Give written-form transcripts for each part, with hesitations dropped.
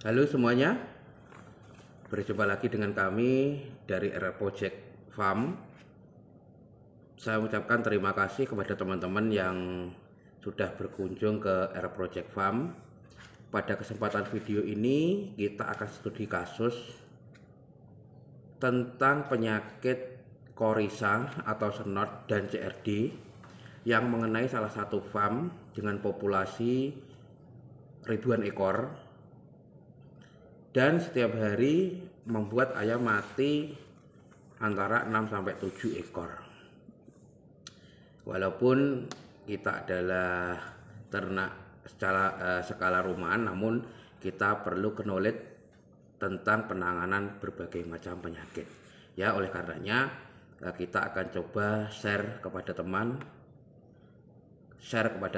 Halo semuanya, berjumpa lagi dengan kami dari RR Project Farm. Saya ucapkan terima kasih kepada teman-teman yang sudah berkunjung ke RR Project Farm. Pada kesempatan video ini kita akan studi kasus tentang penyakit Coryza atau senot dan CRD yang mengenai salah satu farm dengan populasi ribuan ekor dan setiap hari membuat ayam mati antara 6 sampai 7 ekor. Walaupun kita adalah ternak secara skala rumahan, namun kita perlu knowledge tentang penanganan berbagai macam penyakit. Ya, oleh karenanya kita akan coba share kepada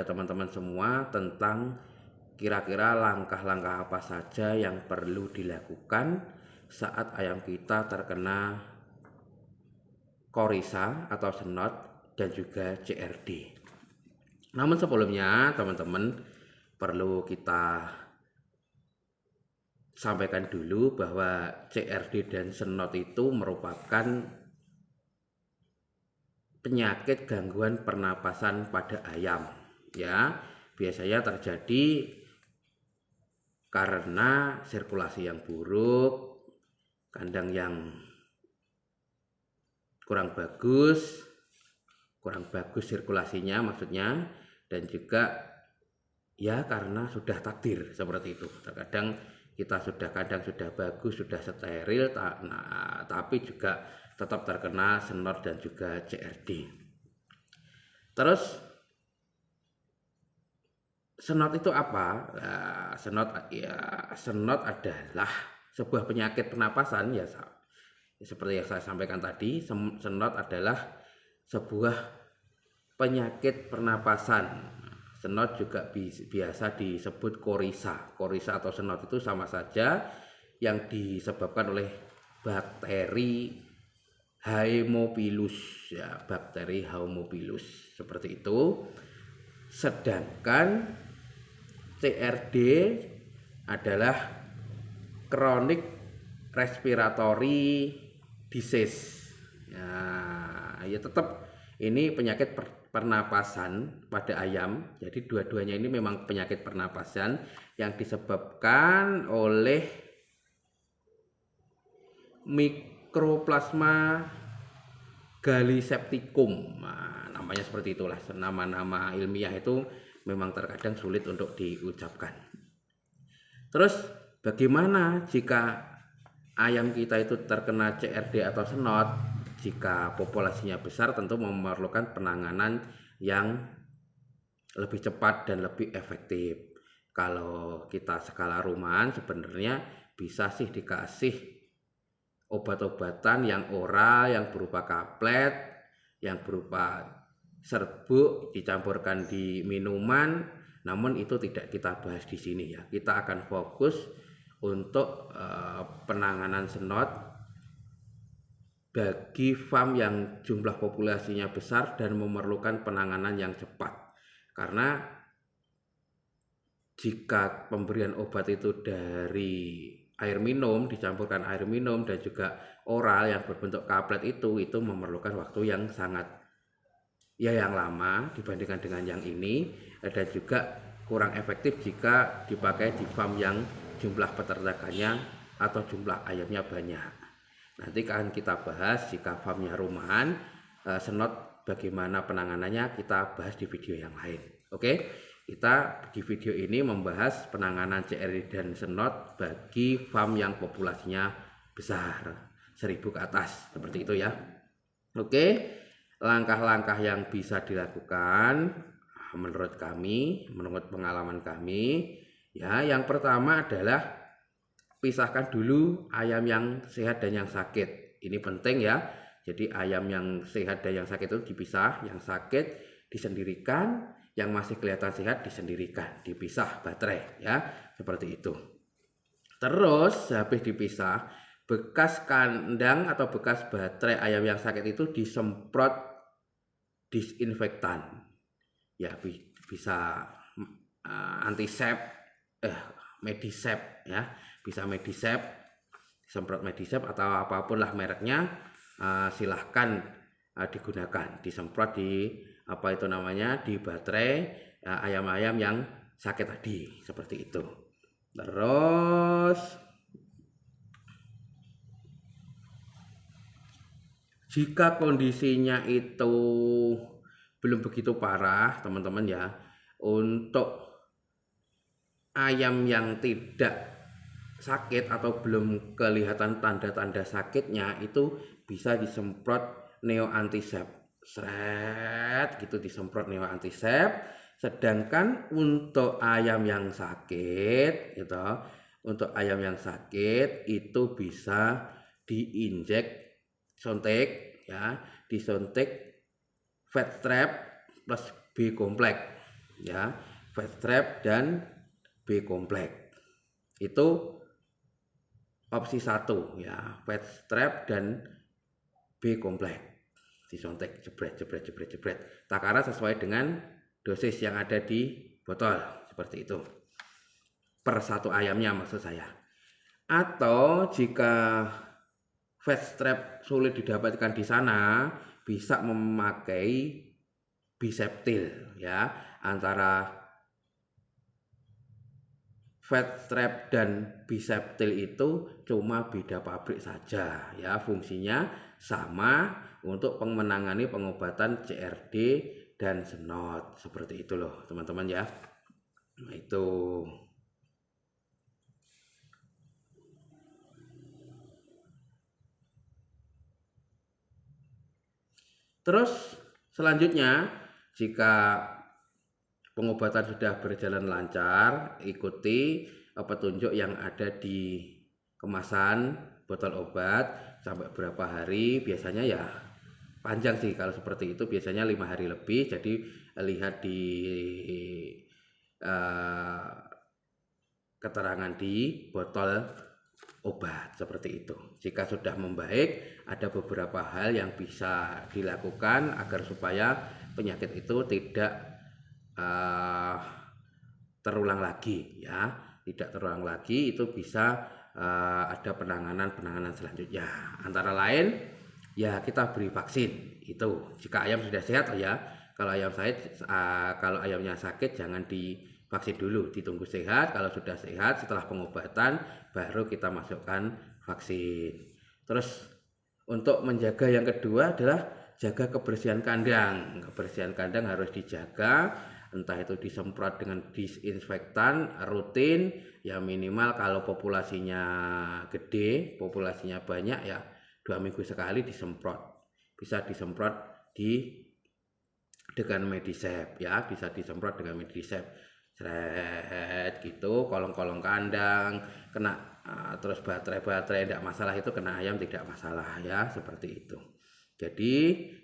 teman-teman semua tentang kira-kira langkah-langkah apa saja yang perlu dilakukan saat ayam kita terkena Coryza atau senot dan juga CRD. Namun sebelumnya teman-teman perlu kita sampaikan dulu bahwa CRD dan senot itu merupakan penyakit gangguan pernapasan pada ayam, ya. Biasanya terjadi karena sirkulasi yang buruk, kandang yang kurang bagus sirkulasinya maksudnya, dan juga ya karena sudah takdir seperti itu. Terkadang kita kadang sudah bagus, sudah steril, tapi juga tetap terkena senot dan juga CRD. Terus senot itu apa? Nah, senot adalah sebuah penyakit pernapasan ya, seperti yang saya sampaikan tadi. Senot adalah sebuah penyakit pernapasan. Senot juga biasa disebut Coryza. Coryza atau senot itu sama saja, yang disebabkan oleh bakteri Haemophilus, ya, bakteri Haemophilus seperti itu. Sedangkan CRD adalah chronic respiratory disease. Ya tetap ini penyakit pernapasan pada ayam. Jadi dua-duanya ini memang penyakit pernapasan yang disebabkan oleh Mycoplasma gallisepticum. Nah, namanya seperti itulah. Nama-nama ilmiah itu memang terkadang sulit untuk diucapkan. Terus bagaimana jika ayam kita itu terkena CRD atau senot? Jika populasinya besar tentu memerlukan penanganan yang lebih cepat dan lebih efektif. Kalau kita skala rumahan sebenarnya bisa sih dikasih obat-obatan yang oral, yang berupa kaplet, yang berupa serbuk dicampurkan di minuman. Namun itu tidak kita bahas di sini ya. Kita akan fokus untuk penanganan senot bagi farm yang jumlah populasinya besar dan memerlukan penanganan yang cepat. Karena jika pemberian obat itu dari air minum, dicampurkan air minum dan juga oral yang berbentuk kaplet itu memerlukan waktu yang sangat yang lama dibandingkan dengan yang ini, dan juga kurang efektif jika dipakai di farm yang jumlah peternakannya atau jumlah ayamnya banyak. Nanti akan kita bahas jika farmnya rumahan, senot bagaimana penanganannya kita bahas di video yang lain. Oke, kita di video ini membahas penanganan CRD dan senot bagi farm yang populasinya besar, 1000 ke atas, seperti itu ya. Oke, langkah-langkah yang bisa dilakukan menurut kami, menurut pengalaman kami, ya, yang pertama adalah pisahkan dulu ayam yang sehat dan yang sakit. Ini penting ya. Jadi ayam yang sehat dan yang sakit itu dipisah. Yang sakit disendirikan, yang masih kelihatan sehat disendirikan, dipisah baterai ya, seperti itu. Terus habis dipisah, bekas kandang atau bekas baterai ayam yang sakit itu disemprot disinfektan. Ya bisa antisep Medisep ya, bisa Medisep, disemprot Medisep atau apapun lah mereknya, silahkan digunakan, disemprot di apa itu namanya, di baterai ayam-ayam yang sakit tadi, seperti itu. Terus jika kondisinya itu belum begitu parah teman-teman ya, untuk ayam yang tidak sakit atau belum kelihatan tanda-tanda sakitnya itu bisa disemprot neoantisep, seret gitu, disemprot neoantisep. Sedangkan untuk ayam yang sakit gitu, untuk ayam yang sakit itu bisa diinjek, suntik ya, disuntik fat strap plus B komplek ya, fat strap dan B komplek. Itu opsi 1 ya, fat strap dan B komplek, disuntik jebret jebret jebret jebret, takaran sesuai dengan dosis yang ada di botol, seperti itu, per satu ayamnya maksud saya. Atau jika fat strap sulit didapatkan di sana, bisa memakai biseptil ya, antara fat strap dan biseptil itu cuma beda pabrik saja ya, fungsinya sama untuk menangani pengobatan CRD dan senot, seperti itu loh teman-teman ya. Nah, itu. Terus selanjutnya, jika pengobatan sudah berjalan lancar, ikuti petunjuk yang ada di kemasan botol obat sampai berapa hari. Biasanya ya panjang sih kalau seperti itu, biasanya 5 hari lebih. Jadi lihat di keterangan di botol obat, seperti itu. Jika sudah membaik, ada beberapa hal yang bisa dilakukan agar supaya penyakit itu tidak terulang lagi ya, tidak terulang lagi. Itu bisa ada penanganan selanjutnya, antara lain ya kita beri vaksin itu jika ayam sudah sehat ya. Kalau ayamnya sakit jangan divaksin dulu, ditunggu sehat. Kalau sudah sehat setelah pengobatan baru kita masukkan vaksin. Terus untuk menjaga yang kedua adalah jaga kebersihan kandang. Kebersihan kandang harus dijaga, entah itu disemprot dengan disinfektan rutin ya, minimal kalau populasinya gede, populasinya banyak ya 2 minggu sekali disemprot. Bisa disemprot dengan Medisep ya, bisa disemprot dengan Medisep, seret gitu, kolong-kolong kandang kena terus baterai tidak masalah, itu kena ayam tidak masalah ya, seperti itu. Jadi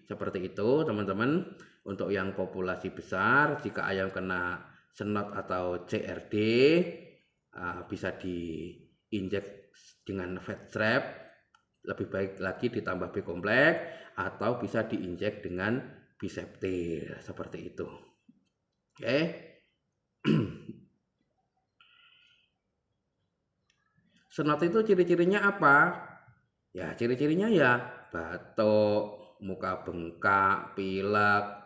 seperti itu teman-teman. Untuk yang populasi besar, jika ayam kena senot atau CRD, bisa diinjek dengan fat strap, lebih baik lagi ditambah B komplek, atau bisa diinjek dengan biseptil, seperti itu. Oke. Senot itu ciri-cirinya apa? Ya, ciri-cirinya ya batuk, muka bengkak, pilek,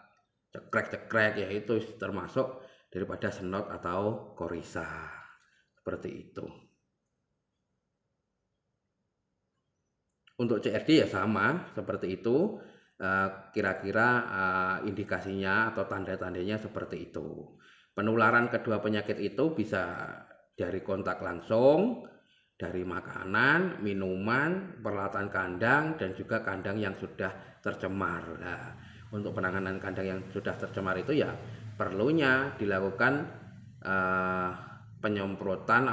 cekrek-cekrek, ya itu termasuk daripada senot atau korisa, seperti itu. Untuk CRD ya sama seperti itu, kira-kira indikasinya atau tanda-tandanya seperti itu. Penularan kedua penyakit itu bisa dari kontak langsung, dari makanan, minuman, peralatan kandang, dan juga kandang yang sudah tercemar. Nah, untuk penanganan kandang yang sudah tercemar itu ya perlunya dilakukan penyemprotan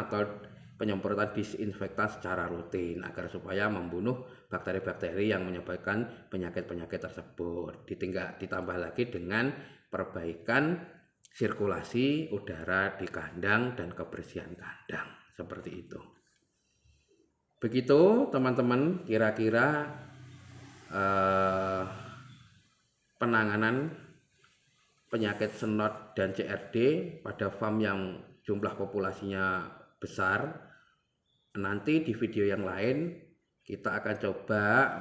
disinfektan secara rutin agar supaya membunuh bakteri-bakteri yang menyebabkan penyakit-penyakit tersebut. Ditambah lagi dengan perbaikan sirkulasi udara di kandang dan kebersihan kandang, seperti itu. Begitu teman-teman, kira-kira penanganan penyakit senot dan CRD pada farm yang jumlah populasinya besar. Nanti di video yang lain kita akan coba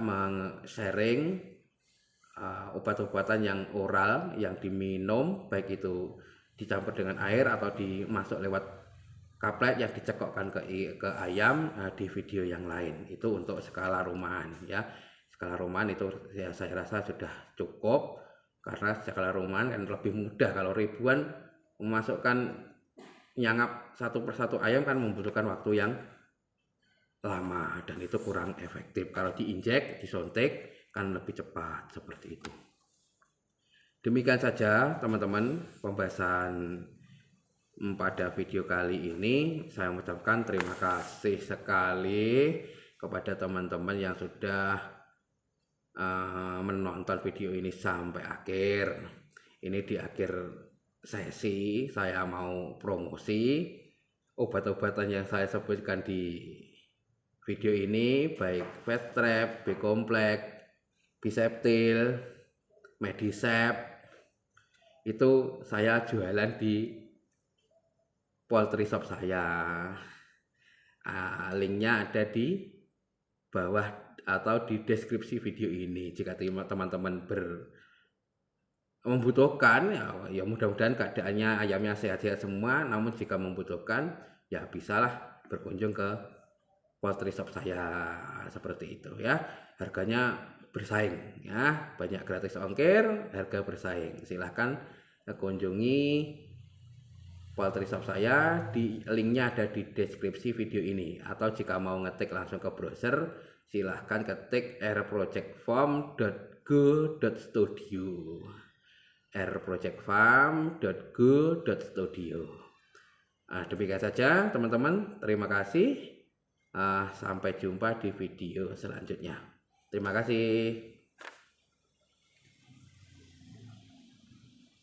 sharing obat-obatan yang oral yang diminum, baik itu dicampur dengan air atau dimasuk lewat kaplet yang dicekokkan ke ayam di video yang lain. Itu untuk skala rumahan ya. Skala rumahan itu ya saya rasa sudah cukup, karena skala rumahan kan lebih mudah. Kalau ribuan memasukkan nyangap satu persatu ayam kan membutuhkan waktu yang lama dan itu kurang efektif. Kalau diinjek, disuntik kan lebih cepat, seperti itu. Demikian saja teman-teman pembahasan pada video kali ini. Saya mengucapkan terima kasih sekali kepada teman-teman yang sudah menonton video ini sampai akhir. Ini di akhir sesi saya mau promosi obat-obatan yang saya sebutkan di video ini, baik Fast Trap, B-Complex, Biseptil, Medisep, itu saya jualan di poultry shop saya. Linknya ada di bawah atau di deskripsi video ini. Jika teman-teman membutuhkan, ya mudah-mudahan keadaannya ayamnya sehat-sehat semua. Namun jika membutuhkan, ya bisalah berkunjung ke poultry shop saya, seperti itu ya. Harganya bersaing ya, banyak gratis ongkir, harga bersaing. Silahkan kunjungi poultry shop saya, di linknya ada di deskripsi video ini. Atau jika mau ngetik langsung ke browser, silahkan ketik rprojectfarm.go.studio, rprojectfarm.go.studio. Demikian saja teman-teman, terima kasih. Sampai jumpa di video selanjutnya. Terima kasih.